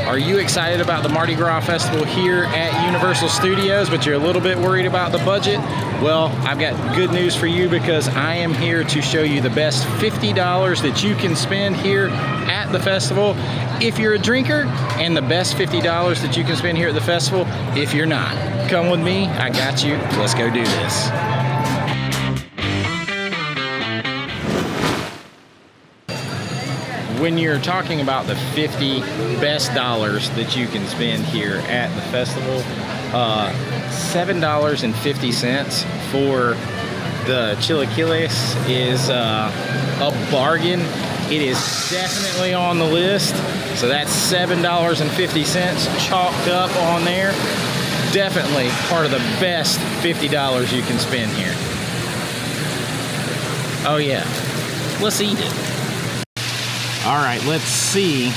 Are you excited about the Mardi Gras Festival here at Universal Studios, but you're a little bit worried about the budget? Well, I've got good news for you because I am here to show you the best $50 that you can spend here at the festival if you're a drinker, and the best $50 that you can spend here at the festival if you're not. Come with me, I got you. Let's go do this. When you're talking about the 50 best dollars that you can spend here at the festival, $7.50 for the chilaquiles is a bargain. It is definitely on the list, so that's $7.50 chalked up on there. Definitely part of the best $50 you can spend here. Oh yeah, let's eat it. All right, let's see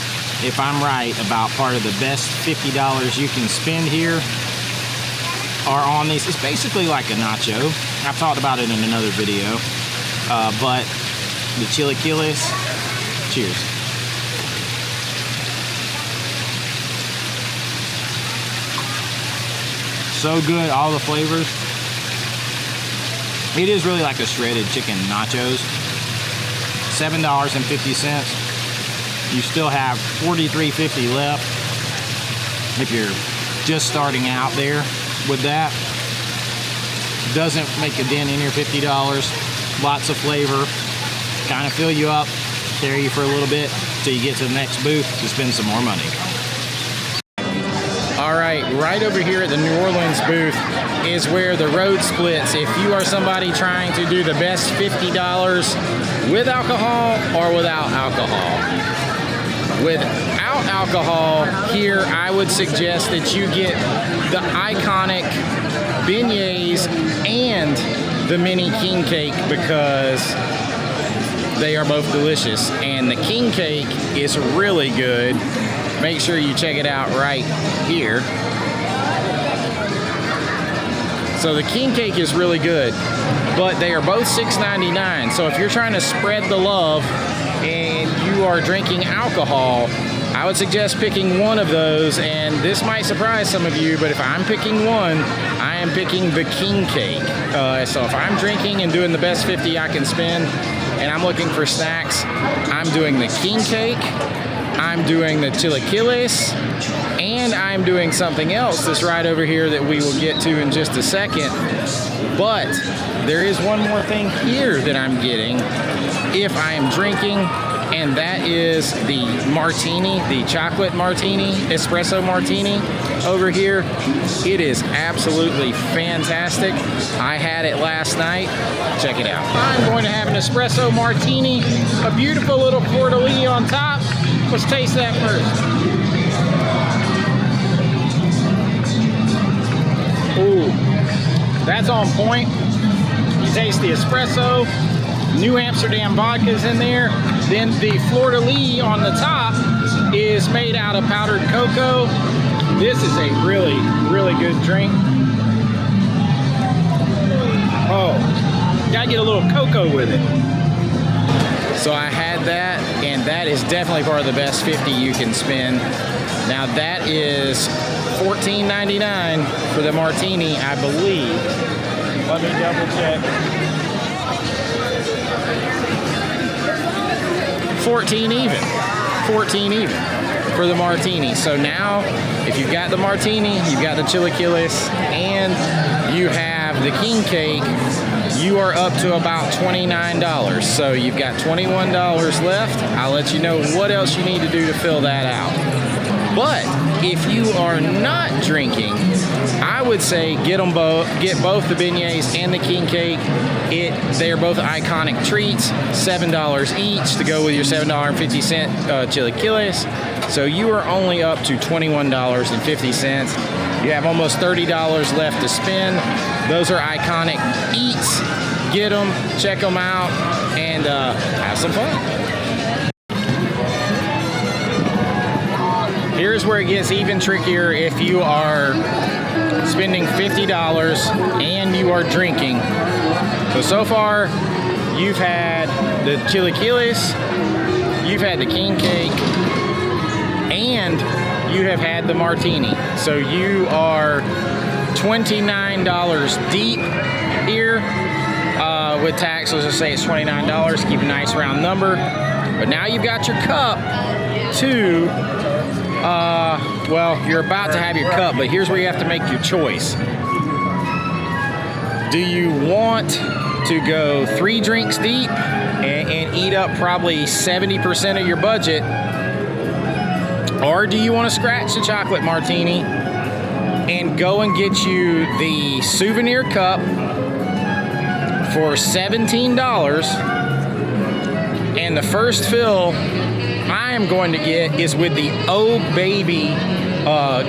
if I'm right about part of the best $50 you can spend here are on these. It's basically like a nacho. I've talked about it in another video, but the chilaquiles, cheers. So good, all the flavors. It is really like a shredded chicken nachos. $7.50. You still have $43.50 left if you're just starting out there with that. Doesn't make a dent in your $50. Lots of flavor. Kind of fill you up, carry you for a little bit till you get to the next booth to spend some more money. All right over here at the New Orleans booth is where the road splits. If you are somebody trying to do the best $50 with alcohol or without alcohol. Without alcohol, here I would suggest that you get the iconic beignets and the mini king cake because they are both delicious. And the king cake is really good. Make sure you check it out right here. So the king cake is really good, but they are both $6.99. So if you're trying to spread the love and you are drinking alcohol, I would suggest picking one of those. And this might surprise some of you, but if I'm picking one, I am picking the king cake. So if I'm drinking and doing the best 50 I can spend and I'm looking for snacks, I'm doing the king cake, I'm doing the chilaquiles, and I'm doing something else that's right over here that we will get to in just a second. But there is one more thing here that I'm getting if I am drinking, and that is the martini, the chocolate martini, espresso martini over here. It is absolutely fantastic. I had it last night. Check it out. I'm going to have an espresso martini, a beautiful little fleur-de-lis on top. Let's taste that first. Ooh, that's on point. You taste the espresso, New Amsterdam vodka's in there. Then the fleur-de-lis on the top is made out of powdered cocoa. This is a really, really good drink. Oh, gotta get a little cocoa with it. So I had that, and that is definitely part of the best 50 you can spend. Now that is $14.99 for the martini, I believe. Let me double check. 14 even for the martini. So now, if you've got the martini, you've got the chilaquiles, and you have the king cake, you are up to about $29. So you've got $21 left. I'll let you know what else you need to do to fill that out. But if you are not drinking, I would say get both the beignets and the king cake. They are both iconic treats, $7 each to go with your $7.50 chilaquiles. So you are only up to $21.50. You have almost $30 left to spend. Those are iconic eats. Get them, check them out, and have some fun. Here's where it gets even trickier if you are spending $50 and you are drinking. So far, you've had the chilaquiles, you've had the king cake, and you have had the martini. So you are $29 deep here. With tax, let's just say it's $29. Keep a nice round number. But now you've got your cup to, well, you're about to have your cup, but here's where you have to make your choice. Do you want to go 3 drinks deep and eat up probably 70% of your budget? Or do you want to scratch the chocolate martini and go and get you the souvenir cup for $17? And the first fill I am going to get is with the Oh Baby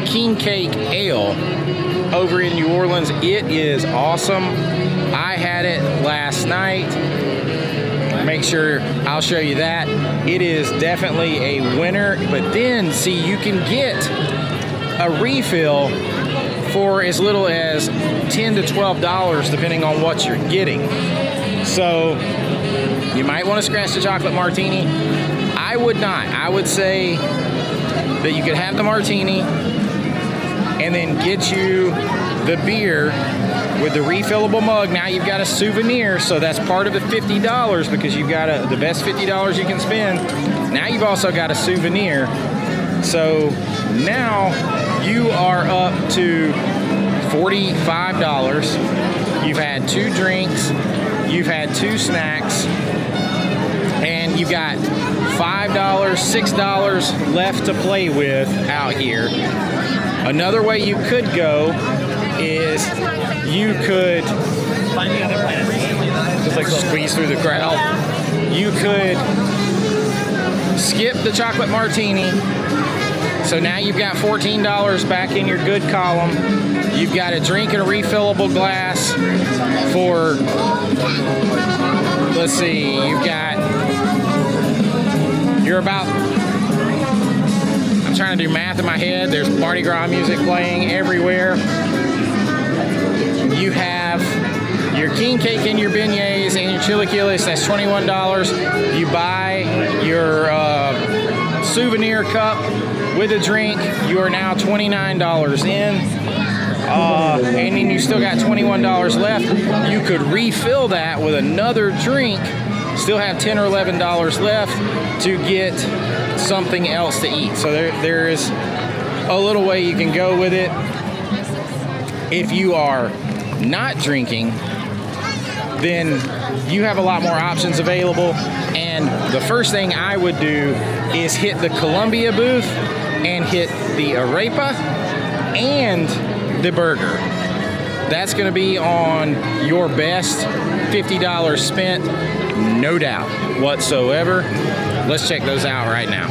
King Cake Ale over in New Orleans. It is awesome. I had it last night. Make sure I'll show you that. It is definitely a winner. But then, see, you can get a refill for as little as $10 to $12 depending on what you're getting. So you might want to scratch the chocolate martini. I would not. I would say that you could have the martini and then get you the beer with the refillable mug. Now you've got a souvenir, so that's part of the $50 because you've got the best $50 you can spend. Now you've also got a souvenir. So now you are up to $45. You've had 2 drinks, you've had 2 snacks, and you've got $5, $6 left to play with out here. Another way you could go is you could just like squeeze through the crowd. You could skip the chocolate martini. So now you've got $14 back in your good column. You've got a drink in a refillable glass for, let's see, you're about, I'm trying to do math in my head. There's Mardi Gras music playing everywhere. You have your king cake and your beignets and your chilaquiles. That's $21. You buy your souvenir cup with a drink. You are now $29 in. And then you still got $21 left. You could refill that with another drink. Still have $10 or $11 left to get something else to eat. So there is a little way you can go with it. If you are not drinking, then you have a lot more options available. And the first thing I would do is hit the Columbia booth and hit the arepa and the burger. That's going to be on your best $50 spent, no doubt whatsoever. Let's check those out right now.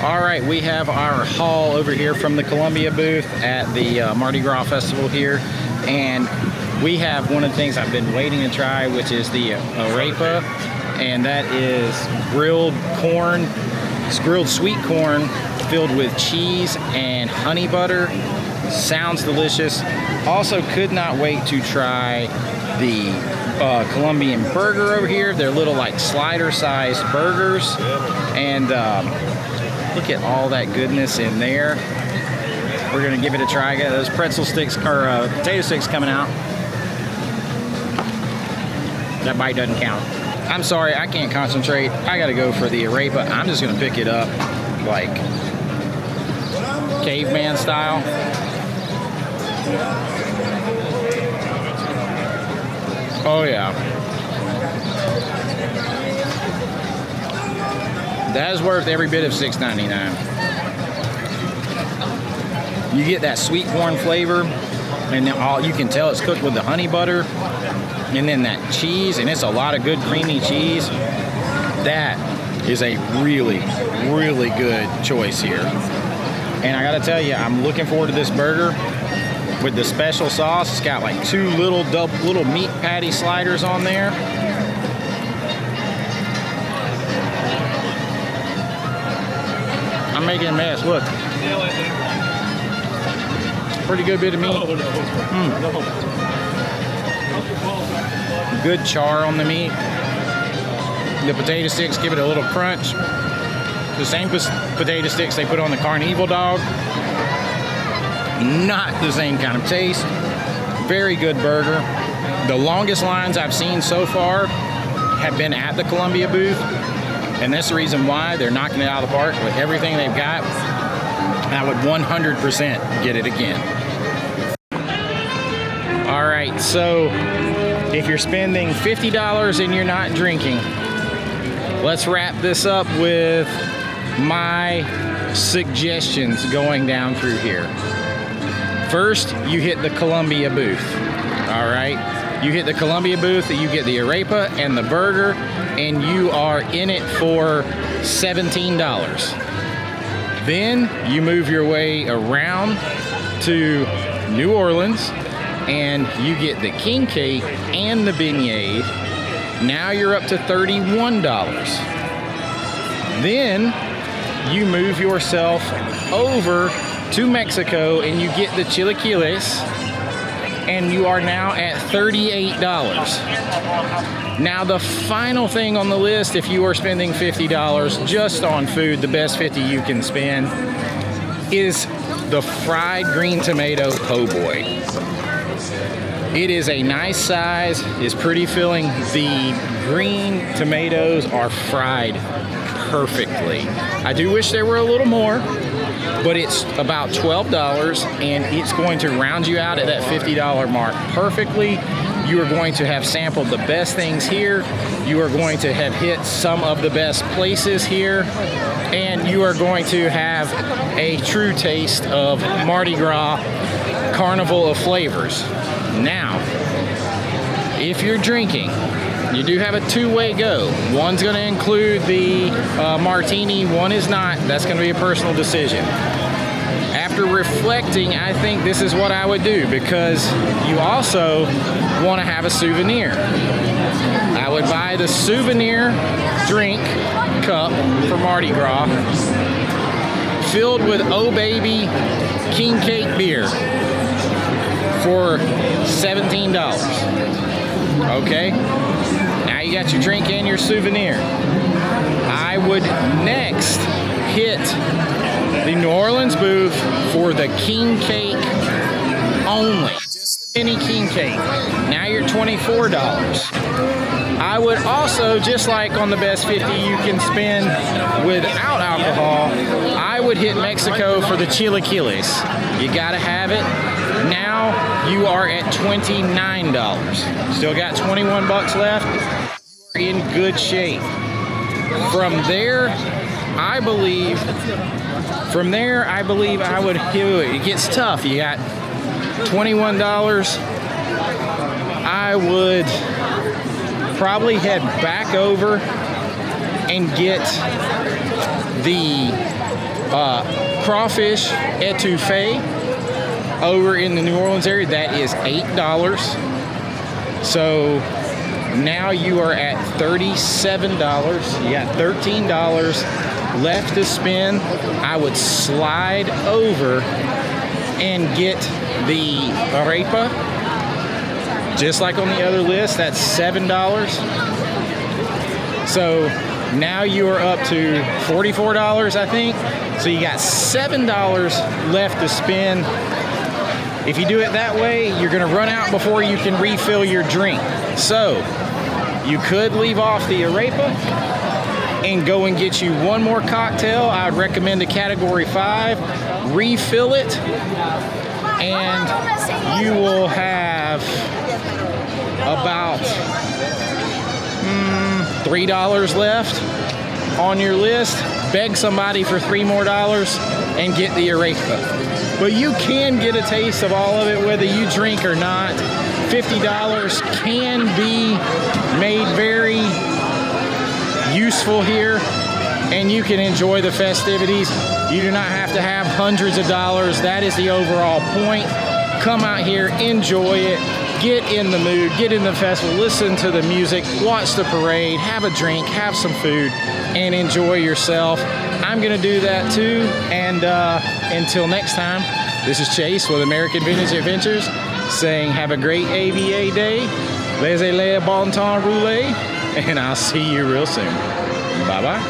All right, we have our haul over here from the Columbia booth at the Mardi Gras Festival here. And we have one of the things I've been waiting to try, which is the arepa. And that is grilled corn. It's grilled sweet corn filled with cheese and honey butter. Sounds delicious. Also could not wait to try the Colombian burger over here. They're little like slider sized burgers. And look at all that goodness in there. We're gonna give it a try. Got those pretzel sticks or potato sticks coming out. That bite doesn't count. I'm sorry, I can't concentrate. I gotta go for the arepa. I'm just gonna pick it up like caveman style. Oh yeah. That is worth every bit of $6.99. You get that sweet corn flavor, and then you can tell it's cooked with the honey butter, and then that cheese, and it's a lot of good creamy cheese. That is a really, really good choice here. And I gotta tell you, I'm looking forward to this burger with the special sauce. It's got like 2 little meat patty sliders on there. I'm making a mess, look. Pretty good bit of meat. Good char on the meat. The potato sticks give it a little crunch. the same potato sticks they put on the Carnival dog. Not the same kind of taste. Very good burger. The longest lines I've seen so far have been at the Columbia booth, and that's the reason why they're knocking it out of the park with everything they've got. I would 100% get it again. All right, so if you're spending $50 and you're not drinking, let's wrap this up with my suggestions going down through here. First, you hit the Columbia booth. All right, you hit the Columbia booth, you get the arepa and the burger, and you are in it for $17. Then you move your way around to New Orleans and you get the king cake and the beignet. Now you're up to $31. Then you move yourself over to Mexico and you get the chilaquiles, and you are now at $38. Now the final thing on the list, if you are spending $50 just on food, the best 50 you can spend, is the fried green tomato po' boy. It is a nice size, it's pretty filling. The green tomatoes are fried perfectly. I do wish there were a little more, but it's about $12 and it's going to round you out at that $50 mark perfectly. You are going to have sampled the best things here. You are going to have hit some of the best places here, and you are going to have a true taste of Mardi Gras Carnival of Flavors. Now, if you're drinking, you do have a two-way go. One's going to include the martini, one is not. That's going to be a personal decision. After reflecting, I think this is what I would do, because you also want to have a souvenir. I would buy the souvenir drink cup for Mardi Gras filled with Oh Baby King Cake beer for $17. Okay? Now you got your drink and your souvenir. I would next hit the New Orleans booth for the king cake only. Just any king cake. Now you're $24. I would also, just like on the best 50 you can spend without alcohol, I would hit Mexico for the chilaquiles. You gotta have it. Now you are at $29. Still got 21 bucks left. You're in good shape. From there, I believe I would do it. It gets tough. You got $21. I would probably head back over and get the crawfish etouffee over in the New Orleans area. That is $8. So now you are at $37. You got $13 left to spend. I would slide over and get the arepa, just like on the other list. That's $7. So now you are up to $44, I think. So you got $7 left to spend. If you do it that way, you're going to run out before you can refill your drink. So you could leave off the arepa and go and get you one more cocktail. I would recommend a Category 5. Refill it, and you will have about $3 left on your list. Beg somebody for $3 more and get the arepa. But you can get a taste of all of it whether you drink or not. $50 can be made very useful here, and you can enjoy the festivities. You do not have to have hundreds of dollars. That is the overall point. Come out here, enjoy it, get in the mood, get in the festival, listen to the music, watch the parade, have a drink, have some food, and enjoy yourself. I'm gonna do that too, and until next time, this is Chase with American Vintage Adventures saying have a great AVA day, laissez-les bon temps rouler, and I'll see you real soon. Bye-bye.